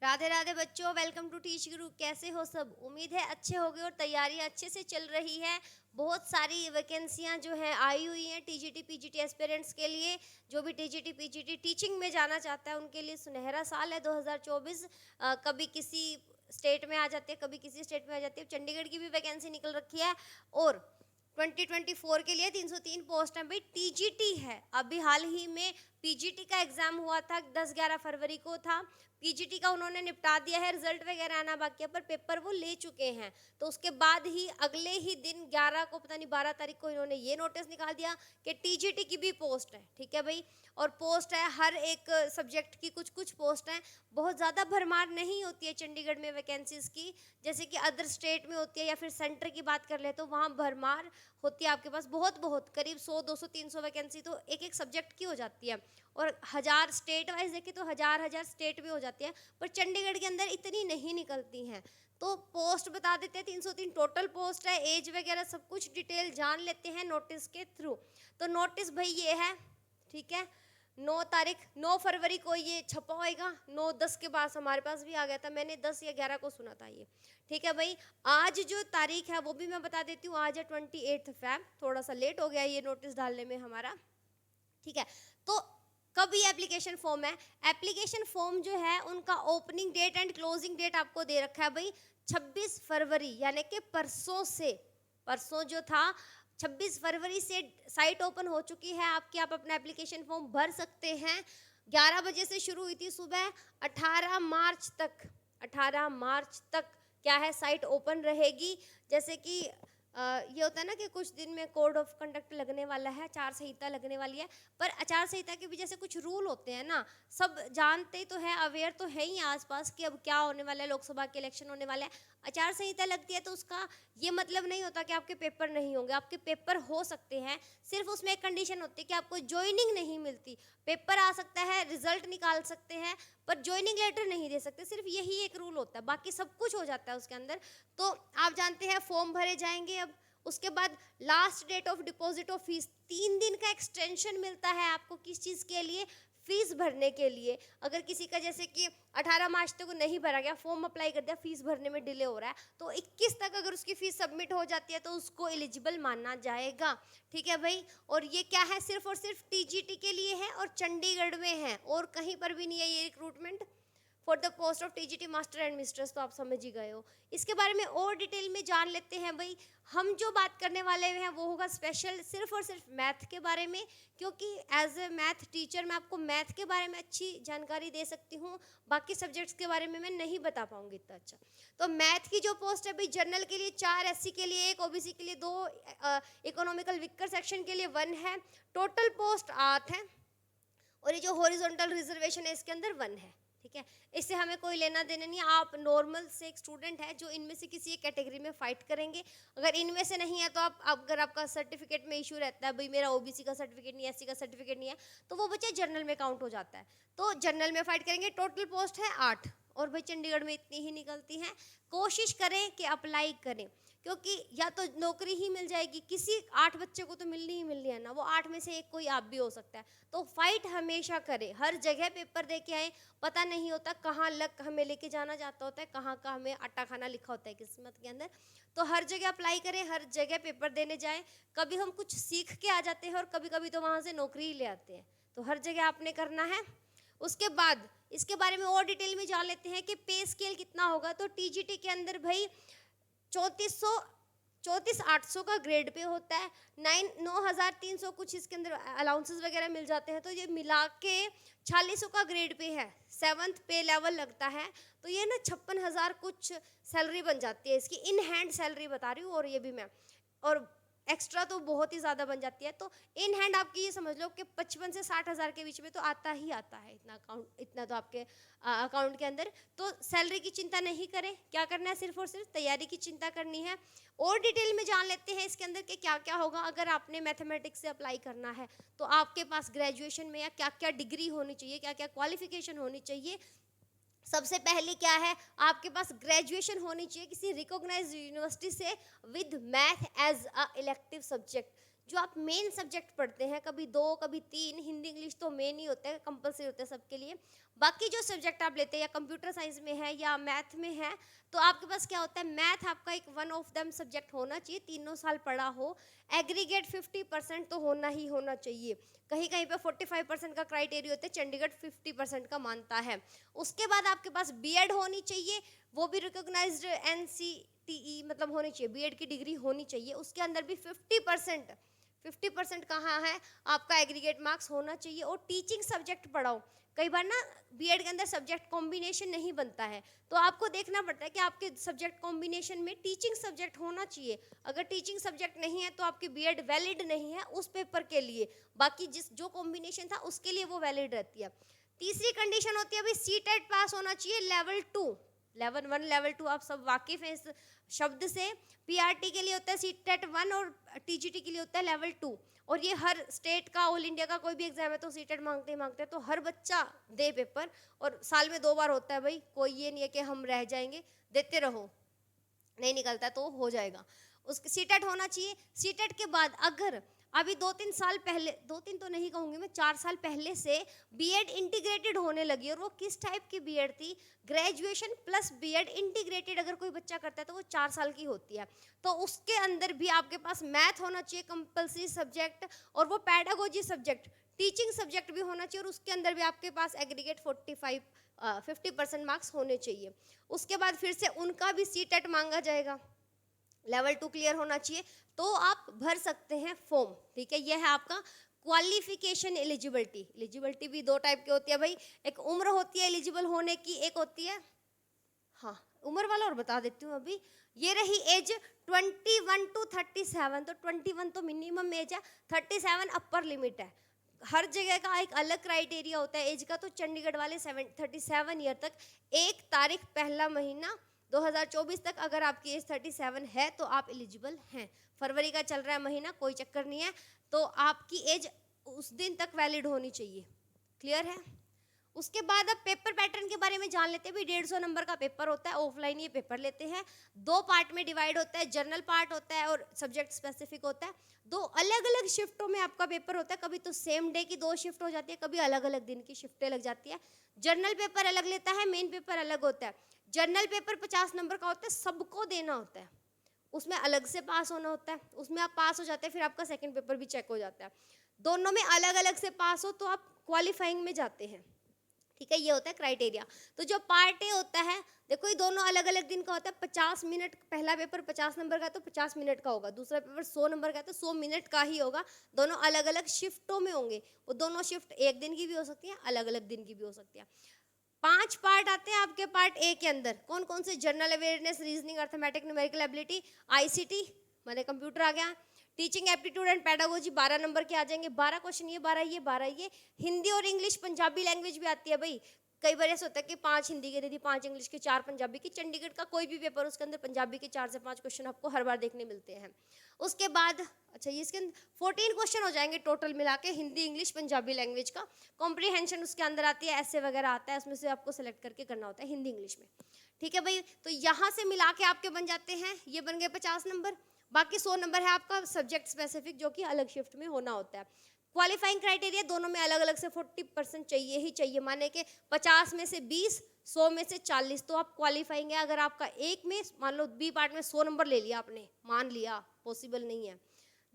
राधे राधे बच्चों, welcome to teach गुरु। कैसे हो सब? उम्मीद है अच्छे होगे और तैयारी अच्छे से चल रही है। बहुत सारी वैकेंसियां जो है आई हुई हैं टीजीटी पीजीटी एस्पिरेंट्स के लिए। जो भी टीजीटी पीजीटी टीचिंग में जाना चाहता है उनके लिए सुनहरा साल है 2024। कभी किसी स्टेट में आ जाती है, कभी किसी स्टेट में आ जाती है। चंडीगढ़ की भी वैकेंसी निकल रखी है और 2024 के लिए 303 पोस्ट है भाई। टीजीटी है, अभी हाल ही में पीजीटी का एग्जाम हुआ था, 10-11 फरवरी को था। पीजीटी का उन्होंने निपटा दिया है, रिजल्ट वगैरह आना बाकी है, पर पेपर वो ले चुके हैं। तो उसके बाद ही अगले ही दिन 11 को, पता नहीं 12 तारीख को, इन्होंने ये नोटिस निकाल दिया कि टीजीटी की भी पोस्ट है। ठीक है भाई, और पोस्ट है हर एक सब्जेक्ट की, कुछ कुछ पोस्ट हैं। बहुत ज़्यादा भरमार नहीं होती है चंडीगढ़ में वैकेंसीज की, जैसे कि अदर स्टेट में होती है, या फिर सेंटर की बात कर ले तो वहाँ भरमार होती है। आपके पास बहुत करीब 100, 200, 300 वैकेंसी तो एक एक सब्जेक्ट की हो जाती है। और 1000 स्टेट वाइज देखें तो हजार स्टेट भी हो जाती है, पर चंडीगढ़ के अंदर इतनी नहीं निकलती हैं। तो पोस्ट बता देते हैं, 303 टोटल पोस्ट है। एज वगैरह सब कुछ डिटेल जान लेते हैं नोटिस के थ्रू। तो नोटिस भाई ये है, ठीक है, 9 फरवरी को ये छपा होएगा। 9-10 के बाद हमारे पास भी आ गया था, मैंने 10 या 11 को सुना था ये। ठीक है भाई, आज जो तारीख है वो भी मैं बता देती हूँ। आज है 28 फैब, थोड़ा सा लेट हो गया ये नोटिस डालने में हमारा। ठीक है, तो कब ये एप्लीकेशन फॉर्म है? एप्लीकेशन फॉर्म जो है उनका opening date and closing date आपको दे रखा है भाई 26 फरवरी, यानी कि परसों से। परसों जो था 26 फरवरी से साइट ओपन हो चुकी है आपकी। आप अपना एप्लीकेशन फॉर्म भर सकते हैं। 11 बजे से शुरू हुई थी सुबह, 18 मार्च तक, 18 मार्च तक क्या है, साइट ओपन रहेगी। जैसे कि ये होता है ना कि कुछ दिन में कोड ऑफ कंडक्ट लगने वाला है, आचार संहिता लगने वाली है, पर आचार संहिता के भी जैसे कुछ रूल होते हैं ना, सब जानते तो है, अवेयर तो है ही आसपास कि अब क्या होने वाला है, लोकसभा के इलेक्शन होने वाला है। आचार संहिता लगती है तो उसका ये मतलब नहीं होता कि आपके पेपर नहीं होंगे, आपके पेपर हो सकते हैं। सिर्फ उसमें एक कंडीशन होती है कि आपको ज्वाइनिंग नहीं मिलती। पेपर आ सकता है, रिजल्ट निकाल सकते हैं, पर ज्वाइनिंग लेटर नहीं दे सकते। सिर्फ यही एक रूल होता है, बाकी सब कुछ हो जाता है उसके अंदर। तो आप जानते हैं फॉर्म भरे जाएंगे। अब उसके बाद last date of deposit of fees, 3 दिन का एक्सटेंशन मिलता है आपको। किस चीज़ के लिए? फीस भरने के लिए। अगर किसी का जैसे कि 18 मार्च तक नहीं भरा गया, फॉर्म अप्लाई कर दिया, फीस भरने में डिले हो रहा है, तो 21 तक अगर उसकी फीस सबमिट हो जाती है तो उसको एलिजिबल माना जाएगा। ठीक है भाई, और ये क्या है, सिर्फ और सिर्फ टीजीटी के लिए है और चंडीगढ़ में है, और कहीं पर भी नहीं है ये recruitment for the post of TGT master and mistress. तो आप समझ ही गए हो। इसके बारे में और डिटेल में जान लेते हैं भाई। हम जो बात करने वाले हैं वो होगा स्पेशल सिर्फ और सिर्फ मैथ के बारे में, क्योंकि एज ए मैथ टीचर मैं आपको मैथ के बारे में अच्छी जानकारी दे सकती हूँ, बाकी सब्जेक्ट्स के बारे में मैं नहीं बता पाऊंगी इतना अच्छा। तो मैथ की जो पोस्ट है भाई, जनरल के लिए 4, एससी के लिए 1, ओबीसी के लिए 2, इकोनॉमिकल वीकर सेक्शन के लिए 1 है। टोटल पोस्ट 8 है, और ये जो हॉरिजॉन्टल रिजर्वेशन है इसके अंदर 1 है। ठीक है, इससे हमें कोई लेना देना नहीं है। आप नॉर्मल से एक स्टूडेंट है जो इनमें से किसी एक कैटेगरी में फाइट करेंगे। अगर इनमें से नहीं है तो आप, अगर आपका सर्टिफिकेट में इशू रहता है भाई मेरा ओबीसी का सर्टिफिकेट नहीं है, एससी का सर्टिफिकेट नहीं है, तो वो बच्चे जनरल में काउंट हो जाता है। तो जनरल में फाइट करेंगे। टोटल पोस्ट है 8, और भाई चंडीगढ़ में इतनी ही निकलती हैं। कोशिश करें कि अप्लाई करें, क्योंकि या तो नौकरी ही मिल जाएगी, किसी 8 बच्चे को तो मिलनी ही मिलनी है ना, वो 8 में से एक कोई आप भी हो सकता है। तो फाइट हमेशा करें, हर जगह पेपर दे के आए। पता नहीं होता कहाँ लक हमें लेके जाना चाहता होता है, कहाँ का हमें आटा खाना लिखा होता है किस्मत के अंदर। तो हर जगह अप्लाई करें, हर जगह पेपर देने जाएं। कभी हम कुछ सीख के आ जाते हैं और कभी कभी तो वहाँ से नौकरी ही ले आते हैं। तो हर जगह आपने करना है। उसके बाद इसके बारे में और डिटेल में जान लेते हैं कि पे स्केल कितना होगा। तो टीजीटी के अंदर भाई 34,800 का ग्रेड पे होता है। 9,300 कुछ इसके अंदर अलाउंसेस वगैरह मिल जाते हैं, तो ये मिला के 4600 का ग्रेड पे है। 7th पे लेवल लगता है, तो ये ना 56,000 कुछ सैलरी बन जाती है इसकी। इन हैंड सैलरी बता रही हूँ, और ये भी मैं, और एक्स्ट्रा तो बहुत ही ज़्यादा बन जाती है। तो इन हैंड आपकी ये समझ लो कि 55 से 60,000 के बीच में तो आता ही आता है। इतना अकाउंट, इतना तो आपके अकाउंट के अंदर। तो सैलरी की चिंता नहीं करें, क्या करना है, सिर्फ और सिर्फ तैयारी की चिंता करनी है। और डिटेल में जान लेते हैं इसके अंदर के क्या क्या होगा। अगर आपने मैथमेटिक्स से अप्लाई करना है तो आपके पास ग्रेजुएशन में या क्या क्या डिग्री होनी चाहिए, क्या क्या क्वालिफिकेशन होनी चाहिए। सबसे पहले क्या है, आपके पास ग्रेजुएशन होनी चाहिए किसी रिकॉग्नाइज्ड यूनिवर्सिटी से with math as a elective subject. जो आप मेन सब्जेक्ट पढ़ते हैं, कभी 2 कभी 3, हिंदी इंग्लिश तो मेन ही होता है, कंपलसरी होता है सबके लिए। बाकी जो सब्जेक्ट आप लेते हैं या कंप्यूटर साइंस में है या मैथ में है, तो आपके पास क्या होता है, मैथ आपका एक वन ऑफ देम सब्जेक्ट होना चाहिए, तीनों साल पढ़ा हो। एग्रीगेट 50% तो होना ही होना चाहिए। कहीं कहीं पे 45% का क्राइटेरिया होता है, चंडीगढ़ 50% का मानता है। उसके बाद आपके पास बीएड होनी चाहिए, वो भी रिकॉग्नाइज्ड एनसीटीई मतलब होनी चाहिए, बीएड की डिग्री होनी चाहिए। उसके अंदर भी 50% कहाँ है, आपका एग्रीगेट मार्क्स होना चाहिए। और टीचिंग सब्जेक्ट पढ़ाओ। कई बार ना बीएड के अंदर सब्जेक्ट कॉम्बिनेशन नहीं बनता है, तो आपको देखना पड़ता है कि आपके सब्जेक्ट कॉम्बिनेशन में टीचिंग सब्जेक्ट होना चाहिए। अगर टीचिंग सब्जेक्ट नहीं है तो आपकी बीएड वैलिड नहीं है उस पेपर के लिए, बाकी जो कॉम्बिनेशन था उसके लिए वो वैलिड रहती है। तीसरी कंडीशन होती है भाई सीटेट पास होना चाहिए लेवल 2। लेवल 1 लेवल 2 आप सब वाकिफ हैं इस शब्द से। पीआरटी के लिए होता है सीटेट 1 और टीजीटी के लिए होता है लेवल 2। और ये हर स्टेट का, ऑल इंडिया का कोई भी एग्जाम है तो सीटेट मांगते हैं, तो हर बच्चा दे पेपर। और साल में 2 बार होता है भाई, कोई ये नहीं है कि हम रह जाएंगे, देते रहो, नहीं निकलता तो हो जाएगा। उसके सीटेट होना चाहिए। सीटेट के बाद अगर अभी 2-3 साल पहले, 2-3 तो नहीं कहूँगी मैं, 4 साल पहले से बीएड इंटीग्रेटेड होने लगी। और वो किस टाइप की बीएड थी, ग्रेजुएशन प्लस बीएड इंटीग्रेटेड अगर कोई बच्चा करता है तो वो 4 साल की होती है। तो उसके अंदर भी आपके पास मैथ होना चाहिए कंपल्सरी सब्जेक्ट, और वो पैडागोजी सब्जेक्ट, टीचिंग सब्जेक्ट भी होना चाहिए। और उसके अंदर भी आपके पास एग्रीगेट 50% मार्क्स होने चाहिए। उसके बाद फिर से उनका भी सीटेट मांगा जाएगा, लेवल 2 क्लियर होना चाहिए, तो आप भर सकते हैं फॉर्म। ठीक है, यह है आपका क्वालिफिकेशन एलिजिबिलिटी। एलिजिबिलिटी भी 2 टाइप की होती है भाई, एक उम्र होती है एलिजिबल होने की, एक होती है, हाँ उम्र वाला और बता देती हूँ अभी, ये रही एज 21 to 37। तो 21 तो मिनिमम एज है, 37 अपर लिमिट है। हर जगह का एक अलग क्राइटेरिया होता है एज का। तो चंडीगढ़ वाले 37 ईयर तक 1 तारीख पहला महीना 2024 तक अगर आपकी एज 37 है तो आप एलिजिबल हैं। फरवरी का चल रहा है महीना, कोई चक्कर नहीं है, तो आपकी एज उस दिन तक वैलिड होनी चाहिए। क्लियर है। उसके बाद अब पेपर पैटर्न के बारे में जान लेते हैं। भी 150 नंबर का पेपर होता है, ऑफलाइन ये पेपर लेते हैं। 2 पार्ट में डिवाइड होता है, जर्नल पार्ट होता है और सब्जेक्ट स्पेसिफिक होता है। 2 अलग अलग शिफ्टों में आपका पेपर होता है। कभी तो सेम डे की 2 शिफ्ट हो जाती है, कभी अलग अलग दिन की शिफ्टें लग जाती है। जर्नल पेपर अलग लेता है, मेन पेपर अलग होता है। जर्नल पेपर 50 नंबर का होता है, सबको देना होता है, उसमें अलग से पास होना होता है। उसमें आप पास हो जाते हैं, फिर आपका सेकंड पेपर भी चेक हो जाता है। दोनों में अलग अलग से पास हो तो आप क्वालिफाइंग में जाते हैं। ठीक है, ये होता है क्राइटेरिया। तो जो पार्ट ए होता है, देखो ये दोनों अलग अलग दिन का होता है। 50 मिनट पहला पेपर 50 नंबर का तो 50 मिनट का होगा, दूसरा पेपर 100 नंबर का तो 100 मिनट का ही होगा। दोनों अलग अलग शिफ्टों में होंगे। वो दोनों शिफ्ट एक दिन की भी हो सकती है, अलग अलग दिन की भी हो सकती है। 5 पार्ट आते हैं आपके पार्ट ए के अंदर। कौन कौन से? General awareness, reasoning, arithmetic, numerical ability, ICT माने कंप्यूटर आ गया, teaching aptitude and pedagogy 12 number के आ जाएंगे। 12 क्वेश्चन, ये 12 ये 12 ये। हिंदी और इंग्लिश पंजाबी लैंग्वेज भी आती है भाई। कई बार ऐसा होता है कि 5 हिंदी के दे दी, 5 इंग्लिश के, 4 पंजाबी की। चंडीगढ़ का कोई भी पेपर उसके अंदर पंजाबी के 4 से 5 क्वेश्चन आपको हर बार देखने मिलते हैं। उसके बाद अच्छा ये इसके अंदर 14 क्वेश्चन हो जाएंगे टोटल मिला के, हिंदी इंग्लिश पंजाबी लैंग्वेज का। कॉम्प्रीहेंशन उसके अंदर आती है, ऐसे वगैरह आता है, उसमें से आपको सेलेक्ट करके करना होता है हिंदी इंग्लिश में। ठीक है भाई, तो यहाँ से मिला के आपके बन जाते हैं, ये बन गए 50 नंबर। बाकी 100 नंबर है आपका सब्जेक्ट स्पेसिफिक, जो कि अलग शिफ्ट में होना होता है। क्वालिफाइंग क्राइटेरिया दोनों में अलग अलग से 40% चाहिए ही चाहिए। माने कि 50 में से 20, 100 में से 40, तो आप क्वालिफाइंग है। अगर आपका एक में मान लो बी पार्ट में 100 नंबर ले लिया आपने, मान लिया, पॉसिबल नहीं है,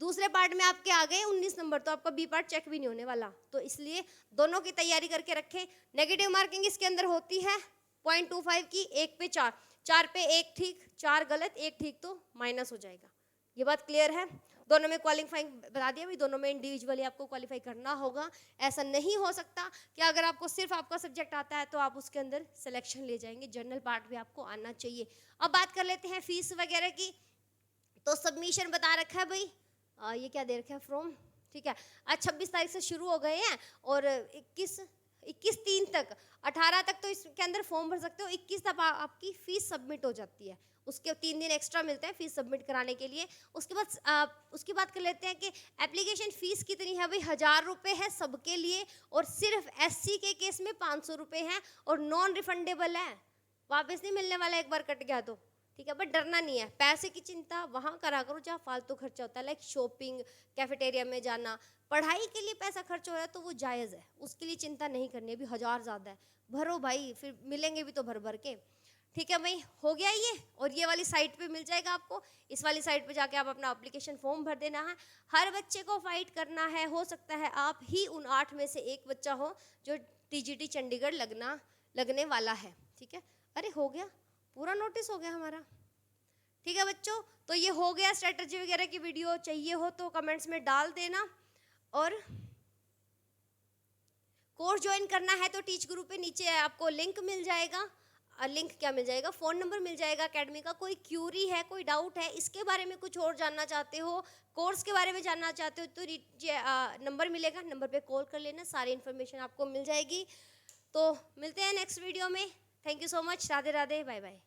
दूसरे पार्ट में आपके आ गए 19 नंबर, तो आपका बी पार्ट चेक भी नहीं होने वाला। तो इसलिए दोनों की तैयारी करके रखें। नेगेटिव मार्किंग इसके अंदर होती है 0.25 की, 1 पे 4, 4 पे 1 ठीक, 4 गलत, 1 ठीक, तो माइनस हो जाएगा। ये बात क्लियर है। दोनों में क्वालिफाइंग बता दिया भाई, दोनों में इंडिविजुअली आपको क्वालिफाई करना होगा। ऐसा नहीं हो सकता कि अगर आपको सिर्फ आपका सब्जेक्ट आता है तो आप उसके अंदर सिलेक्शन ले जाएंगे। जनरल पार्ट भी आपको आना चाहिए। अब बात कर लेते हैं फीस वगैरह की। तो सबमिशन बता रखा है भाई, ये क्या दे रखा है, फॉर्म, ठीक है। आज 26 तारीख से शुरू हो गए हैं और 21-3 तक, 18 तक तो इसके अंदर फॉर्म भर सकते हो। 21 तक आपकी फीस सबमिट हो जाती है। उसके 3 दिन एक्स्ट्रा मिलते हैं फीस सबमिट कराने के लिए। उसकी बात कर लेते हैं कि एप्लीकेशन फ़ीस कितनी है भाई। 1000 रुपये है सबके लिए, और सिर्फ SC के केस में 500 रुपये हैं, और नॉन रिफंडेबल है, वापस नहीं मिलने वाला एक बार कट गया तो। ठीक है, बट डरना नहीं है। पैसे की चिंता वहाँ करा करो जहाँ फालतू खर्चा होता है, लाइक शॉपिंग, कैफेटेरिया में जाना। पढ़ाई के लिए पैसा खर्च हो रहा है तो वो जायज़ है, उसके लिए चिंता नहीं करनी। अभी 1000 ज़्यादा है, भरो भाई, फिर मिलेंगे भी तो भर भर के। ठीक है भाई, हो गया ये। और ये वाली साइट पे मिल जाएगा आपको, इस वाली साइट पे जाके आप अपना एप्लीकेशन फॉर्म भर देना है। हर बच्चे को फाइट करना है, हो सकता है आप ही उन 8 में से एक बच्चा हो जो टीजीटी चंडीगढ़ लगने वाला है। ठीक है, अरे हो गया, पूरा नोटिस हो गया हमारा। ठीक है बच्चों, तो ये हो गया स्ट्रेटजी वगैरह की वीडियो। चाहिए हो तो कमेंट्स में डाल देना। और कोर्स ज्वाइन करना है तो टीच ग्रुप पे नीचे आपको लिंक मिल जाएगा। लिंक क्या मिल जाएगा, फ़ोन नंबर मिल जाएगा अकेडमी का। कोई क्यूरी है, कोई डाउट है, इसके बारे में कुछ और जानना चाहते हो, कोर्स के बारे में जानना चाहते हो, तो नंबर मिलेगा, नंबर पे कॉल कर लेना, सारी इन्फॉर्मेशन आपको मिल जाएगी। तो मिलते हैं नेक्स्ट वीडियो में। Thank you so much, Radhe Radhe, bye bye.